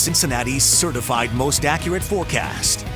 Cincinnati's certified most accurate forecast.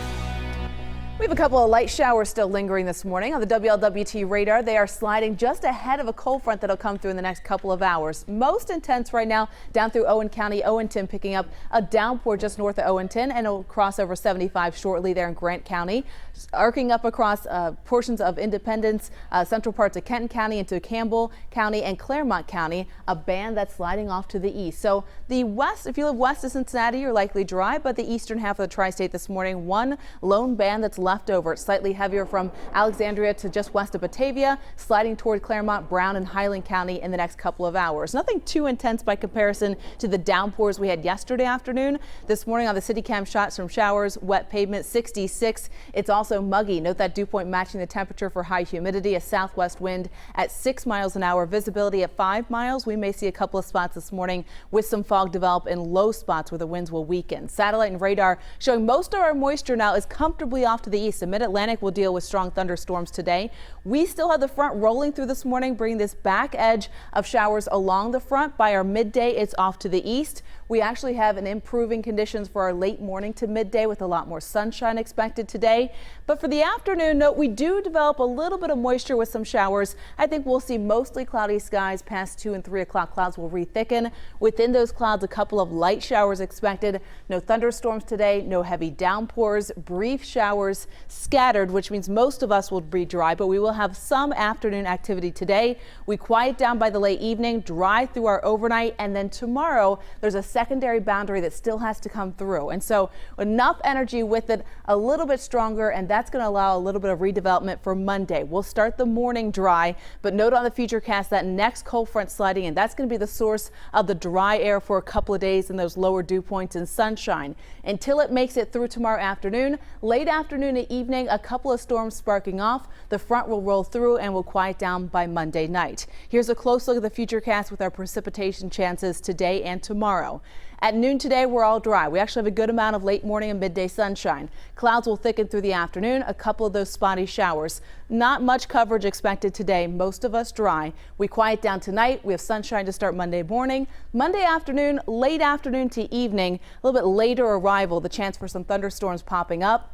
We have a couple of light showers still lingering this morning on the WLWT radar. They are sliding just ahead of a cold front that'll come through in the next couple of hours. Most intense right now down through Owen County. Owenton picking up a downpour just north of Owenton, and it'll cross over 75 shortly there in Grant County. Arcing up across portions of Independence, central parts of Kenton County into Campbell County and Claremont County, a band that's sliding off to the east. So the west, if you live west of Cincinnati, you're likely dry, but the eastern half of the tri-state this morning, one lone band that's left over. It's slightly heavier from Alexandria to just west of Batavia, sliding toward Claremont, Brown, and Highland County in the next couple of hours. Nothing too intense by comparison to the downpours we had yesterday afternoon. This morning on the city cam shots from showers, wet pavement, 66. It's also muggy. Note that dew point matching the temperature for high humidity, a southwest wind at 6 miles an hour, visibility at 5 miles. We may see a couple of spots this morning with some fog develop in low spots where the winds will weaken. Satellite and radar showing most of our moisture now is comfortably off to the east. The mid-Atlantic will deal with strong thunderstorms today. We still have the front rolling through this morning, bringing this back edge of showers along the front. By our midday, it's off to the east. We actually have an improving conditions for our late morning to midday with a lot more sunshine expected today. But for the afternoon, note we do develop a little bit of moisture with some showers. I think we'll see mostly cloudy skies past 2 and 3 o'clock. Clouds will rethicken. Within those clouds, a couple of light showers expected. No thunderstorms today, no heavy downpours, brief showers scattered, which means most of us will be dry, but we will have some afternoon activity today. We quiet down by the late evening, dry through our overnight, and then tomorrow there's a secondary boundary that still has to come through. And so enough energy with it a little bit stronger, and that's going to allow a little bit of redevelopment for Monday. We'll start the morning dry, but note on the futurecast that next cold front sliding in. That's going to be the source of the dry air for a couple of days and those lower dew points and sunshine until it makes it through tomorrow afternoon. Late afternoon and evening, a couple of storms sparking off. The front will roll through and will quiet down by Monday night. Here's a close look at the futurecast with our precipitation chances today and tomorrow. At noon today, we're all dry. We actually have a good amount of late morning and midday sunshine. Clouds will thicken through the afternoon, a couple of those spotty showers. Not much coverage expected today, most of us dry. We quiet down tonight. We have sunshine to start Monday morning. Monday afternoon, late afternoon to evening, a little bit later arrival, the chance for some thunderstorms popping up.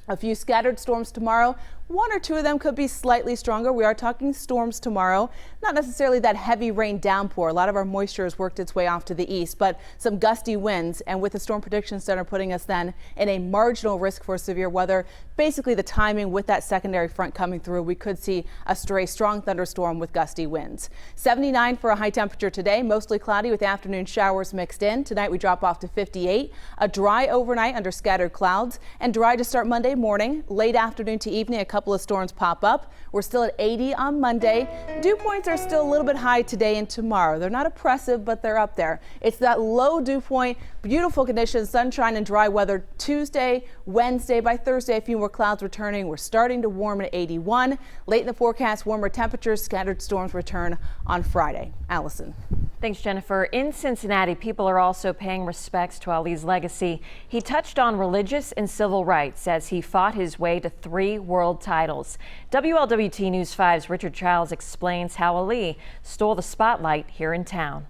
A few scattered storms tomorrow. One or two of them could be slightly stronger. We are talking storms tomorrow. Not necessarily that heavy rain downpour. A lot of our moisture has worked its way off to the east, but some gusty winds. And with the Storm Prediction Center putting us then in a marginal risk for severe weather, basically the timing with that secondary front coming through, we could see a stray strong thunderstorm with gusty winds. 79 for a high temperature today, mostly cloudy with afternoon showers mixed in. Tonight we drop off to 58. A dry overnight under scattered clouds and dry to start Monday morning. Late afternoon to evening, a couple of storms pop up. We're still at 80 on Monday. Dew points are still a little bit high today and tomorrow. They're not oppressive, but they're up there. It's that low dew point, beautiful conditions, sunshine and dry weather Tuesday, Wednesday. By Thursday, a few more clouds returning. We're starting to warm at 81. Late in the forecast, warmer temperatures, scattered storms return on Friday. Allison. Thanks, Jennifer. In Cincinnati, people are also paying respects to Ali's legacy. He touched on religious and civil rights as he fought his way to 3 world titles. WLWT News 5's Richard Childs explains how Ali stole the spotlight here in town.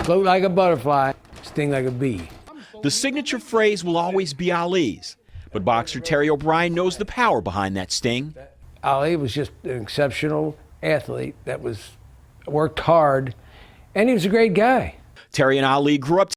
Float like a butterfly, sting like a bee. The signature phrase will always be Ali's, but boxer Terry O'Brien knows the power behind that sting. Ali was just an exceptional athlete that worked hard, and he was a great guy. Terry and Ali grew up